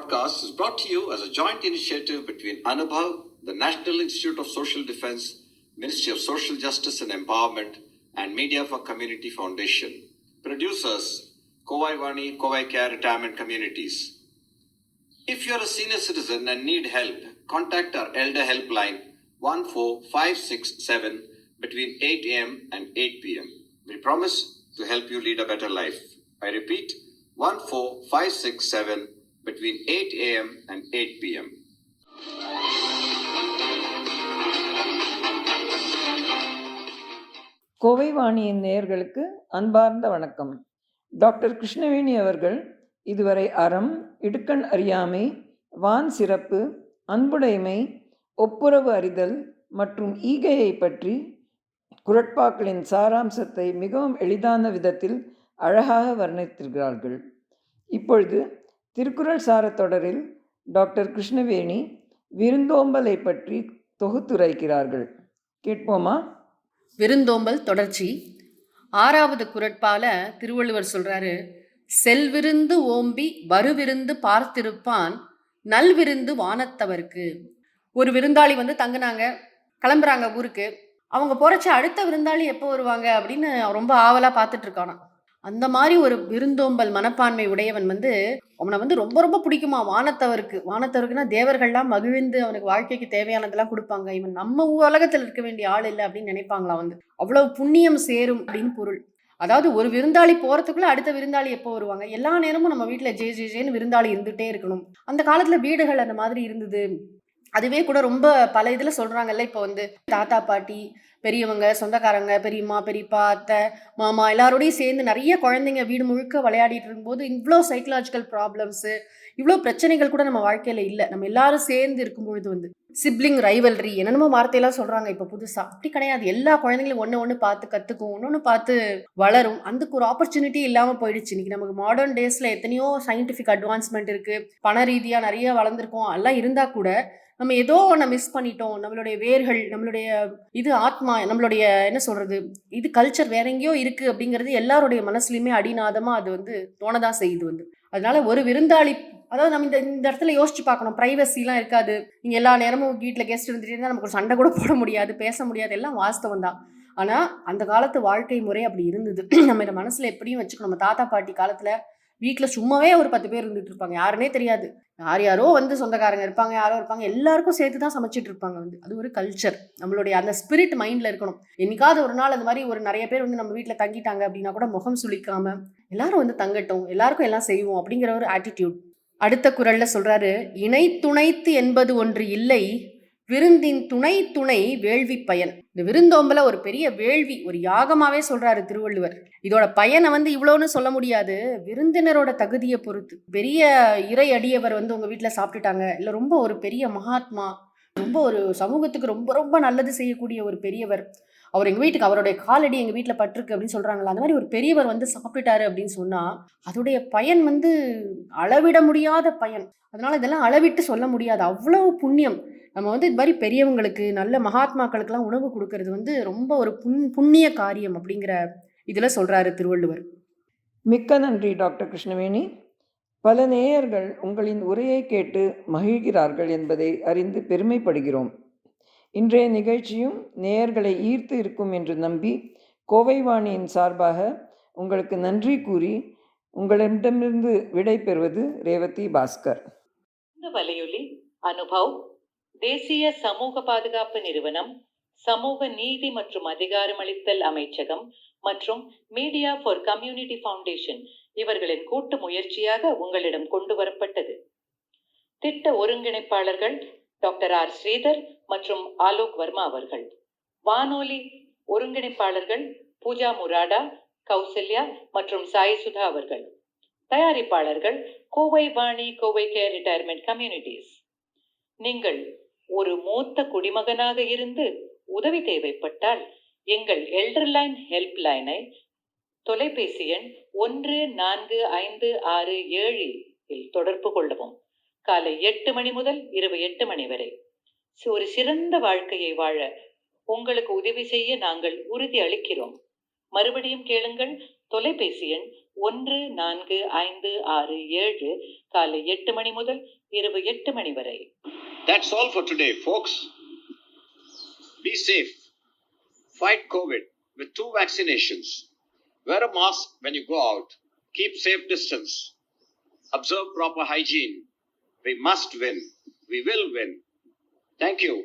broadcast is brought to you as a joint initiative between Anubhav, the National Institute of Social Defense, Ministry of Social Justice and Empowerment, and Media for Community Foundation. Producers, Kovai Vani, Kovai Care Retirement Communities. If you are a senior citizen and need help, contact our Elder Helpline 14567 between 8 a.m. and 8 p.m. We promise to help you lead a better life. I repeat, 14567 between 8 a.m. and 8 p.m. Kovai வாணியின் நேயர்களுக்கு அன்பார்ந்த வணக்கம். Doctor Krishnaveni அவர்கள் இதுவரை அறம், இடுக்கண் அறியாமை, வான் சிறப்பு, அன்புடைமை, ஒப்புரவு அறிதல் மற்றும் ஈகையை பற்றி குறட்பாக்களின் சாராம்சத்தை மிகவும் எளிதான விதத்தில் அழகாக வர்ணித்திருக்கிறார்கள். இப்பொழுது திருக்குறள் சார தொடரில் டாக்டர் கிருஷ்ணவேணி விருந்தோம்பலை பற்றி தொகுத்துரைக்கிறார்கள். கேட்போமா? விருந்தோம்பல் தொடர்ச்சி. 6வது குறட்பால திருவள்ளுவர் சொல்றாரு, செல்விருந்து ஓம்பி வருவிருந்து பார்த்திருப்பான் நல்விருந்து வானத்தவர்க்கு. ஒரு விருந்தாளி தங்குனாங்க, கிளம்புறாங்க ஊருக்கு. அவங்க போறச்ச அடுத்த விருந்தாளி எப்போ வருவாங்க அப்படின்னு ரொம்ப ஆவலா பார்த்துட்டு இருக்கானா. அந்த மாதிரி ஒரு விருந்தோம்பல் மனப்பான்மை உடையவன் அவனை ரொம்ப ரொம்ப பிடிக்குமா வானத்தவருக்கு. வானத்தவருக்குன்னா தேவர்கள்லாம் மகிழ்ந்து அவனுக்கு வாழ்க்கைக்கு தேவையானதெல்லாம் கொடுப்பாங்க. இவன் நம்ம உலகத்தில் இருக்க வேண்டிய ஆள் இல்லை அப்படின்னு நினைப்பாங்களா. அவ்வளவு புண்ணியம் சேரும் அப்படின்னு பொருள். அதாவது ஒரு விருந்தாளி போறதுக்குள்ள அடுத்த விருந்தாளி எப்போ வருவாங்க. எல்லா நேரமும் நம்ம வீட்டுல ஜேன்னு விருந்தாளி இருந்துட்டே இருக்கணும். அந்த காலத்துல வீடுகள் அந்த மாதிரி இருந்தது. அதுவே கூட ரொம்ப பல இதுல சொல்றாங்கல்ல. இப்போ தாத்தா பாட்டி, பெரியவங்க, சொந்தக்காரங்க, பெரியம்மா, பெரியப்பா, அத்தை, மாமா எல்லாரோடையும் சேர்ந்து நிறைய குழந்தைங்க வீடு முழுக்க விளையாடிட்டு இருக்கும்போது இவ்வளோ சைக்கலாஜிக்கல் ப்ராப்ளம்ஸு, இவ்வளோ பிரச்சனைகள் கூட நம்ம வாழ்க்கையில இல்லை. நம்ம எல்லாரும் சேர்ந்து இருக்கும்பொழுது சிப்ளிங் ரைவல்ரி என்னென்னமோ வார்த்தையெல்லாம் சொல்றாங்க இப்போ புதுசா. அப்படி கிடையாது. எல்லா குழந்தைங்களும் ஒன்று பார்த்து கற்றுக்கும், ஒன்று பார்த்து வளரும். அதுக்கு ஒரு ஆப்பர்ச்சுனிட்டி இல்லாமல் போயிடுச்சு. இன்னைக்கு நமக்கு மாடர்ன் டேஸ்ல எத்தனையோ சயின்டிஃபிக் அட்வான்ஸ்மெண்ட் இருக்கு, பண ரீதியாக நிறைய வளர்ந்துருக்கோம். எல்லாம் இருந்தா கூட நம்ம ஏதோ ஒன்று மிஸ் பண்ணிட்டோம். நம்மளுடைய வேர்கள், நம்மளுடைய இது ஆத்மா, நம்மளுடைய என்ன சொல்றது, இது கல்ச்சர் வேற எங்கேயோ இருக்கு அப்படிங்கிறது எல்லாருடைய மனசுலையுமே அடிநாதமா அது தோணதான் செய்யுது. அதனால ஒரு விருந்தாளி, அதாவது நம்ம இந்த இடத்துல யோசிச்சு பார்க்கணும். பிரைவசிலாம் இருக்காது. நீங்க எல்லா நேரமும் வீட்டில் கெஸ்ட் இருந்துட்டே இருந்தால் நமக்கு ஒரு சண்டை கூட போட முடியாது, பேச முடியாது. எல்லாம் வாஸ்தவம் தான். ஆனா அந்த காலத்து வாழ்க்கை முறை அப்படி இருந்தது. நம்ம இந்த மனசுல எப்படியும் வச்சுக்கணும். நம்ம தாத்தா பாட்டி காலத்துல வீட்டில் சும்மாவே ஒரு 10 பேர் இருந்துட்டு இருப்பாங்க. யாருன்னே தெரியாது. யாரோ சொந்தக்காரங்க இருப்பாங்க, யாரோ இருப்பாங்க, எல்லாருக்கும் சேர்த்து தான் சமைச்சிட்டு இருப்பாங்க. அது ஒரு கல்ச்சர். நம்மளுடைய அந்த ஸ்பிரிட் மைண்ட்ல இருக்கணும். என்னைக்காவது ஒரு நாள் அந்த மாதிரி ஒரு நிறைய பேர் நம்ம வீட்டில் தங்கிட்டாங்க அப்படின்னா கூட முகம் சுளிக்காம எல்லாரும் தங்கட்டும், எல்லாருக்கும் எல்லாம் செய்வோம் அப்படிங்கிற ஒரு ஆட்டிடியூட். அடுத்த குறள்ல சொல்றாரு, இணை துணைத்து என்பது ஒன்று இல்லை, விருந்தின் துணை துணை வேள்வி பயன். இந்த விருந்தோம்பல ஒரு பெரிய வேள்வி, ஒரு யாகமாவே சொல்றாரு திருவள்ளுவர். இதோட பயனை இவ்வளோன்னு சொல்ல முடியாது. விருந்தினரோட தகுதியை பொறுத்து. பெரிய இறை அடியவர் உங்க வீட்டுல சாப்பிட்டுட்டாங்க, இல்ல ரொம்ப ஒரு பெரிய மகாத்மா, ரொம்ப ஒரு சமூகத்துக்கு ரொம்ப ரொம்ப நல்லது செய்யக்கூடிய ஒரு பெரியவர், அவர் எங்க வீட்டுக்கு, அவருடைய காலடி எங்க வீட்டுல பட்டிருக்கு அப்படின்னு சொல்றாங்களா. அந்த மாதிரி ஒரு பெரியவர் சாப்பிட்டுட்டாரு அப்படின்னு சொன்னா அதோடைய பயன் அளவிட முடியாத பயன். அதனால இதெல்லாம் அளவிட்டு சொல்ல முடியாது. அவ்வளவு புண்ணியம். நம்ம இது மாதிரி பெரியவங்களுக்கு, நல்ல மகாத்மாக்களுக்கெல்லாம் உணவு கொடுக்கறது ரொம்ப ஒரு புண்ணிய காரியம் அப்படிங்கிற இதுல சொல்றாரு திருவள்ளுவர். மிக்க நன்றி டாக்டர் கிருஷ்ணவேணி. பல நேயர்கள் உங்களின் உரையை கேட்டு மகிழ்கிறார்கள் என்பதை அறிந்து பெருமைப்படுகிறோம். இன்றைய நிகழ்ச்சியும் நேயர்களை ஈர்த்து இருக்கும் என்று நம்பி கோவை வாணியின் சார்பாக உங்களுக்கு நன்றி கூறி உங்களிடமிருந்து விடை பெறுவது ரேவதி பாஸ்கர். இந்த வலையொலி அனுபவ், தேசிய சமூக பாதுகாப்பு நிறுவனம், சமூக நீதி மற்றும் அதிகாரமளித்தல் அமைச்சகம் மற்றும் மீடியா ஃபார் கம்யூனிட்டி ஃபவுண்டேஷன் இவர்களின் கூட்டு முயற்சியாக உங்களிடம் கொண்டு வரப்பட்டது. திட்ட ஒருங்கிணைப்பாளர்கள் டாக்டர் ஆர் ஸ்ரீதர் மற்றும் ஆலோக் வர்மா அவர்கள். வானொலி ஒருங்கிணைப்பாளர்கள் பூஜா முராடா, கௌசல்யா மற்றும் சாய் சுதா அவர்கள். தயாரிப்பாளர்கள் Kovai Vani, Kovai care retirement communities. நீங்கள் ஒரு மூத்த குடிமகனாக இருந்து உதவி தேவைப்பட்டால் எங்கள் எல்டர்லைன் ஹெல்ப்லைனை தொலைபேசி எண் 145667 இல் தொடர்பு கொள்ளவும். காலை 8 மணி முதல் இரவு 8 மணி வரை. ஒரு சிறந்த வாழ்க்கையை வாழ உங்களுக்கு உதவி செய்ய நாங்கள் உறுதி அளிக்கிறோம். மறுபடியும் கேளுங்கள். தொலைபேசி எண் 1456 காலை 8 மணி முதல் இரவு 8 மணி வரை. That's all for today, folks. Be safe. Fight COVID with 2 vaccinations. Wear a mask when you go out. Keep safe distance. Observe proper hygiene. We must win. We will win. Thank you.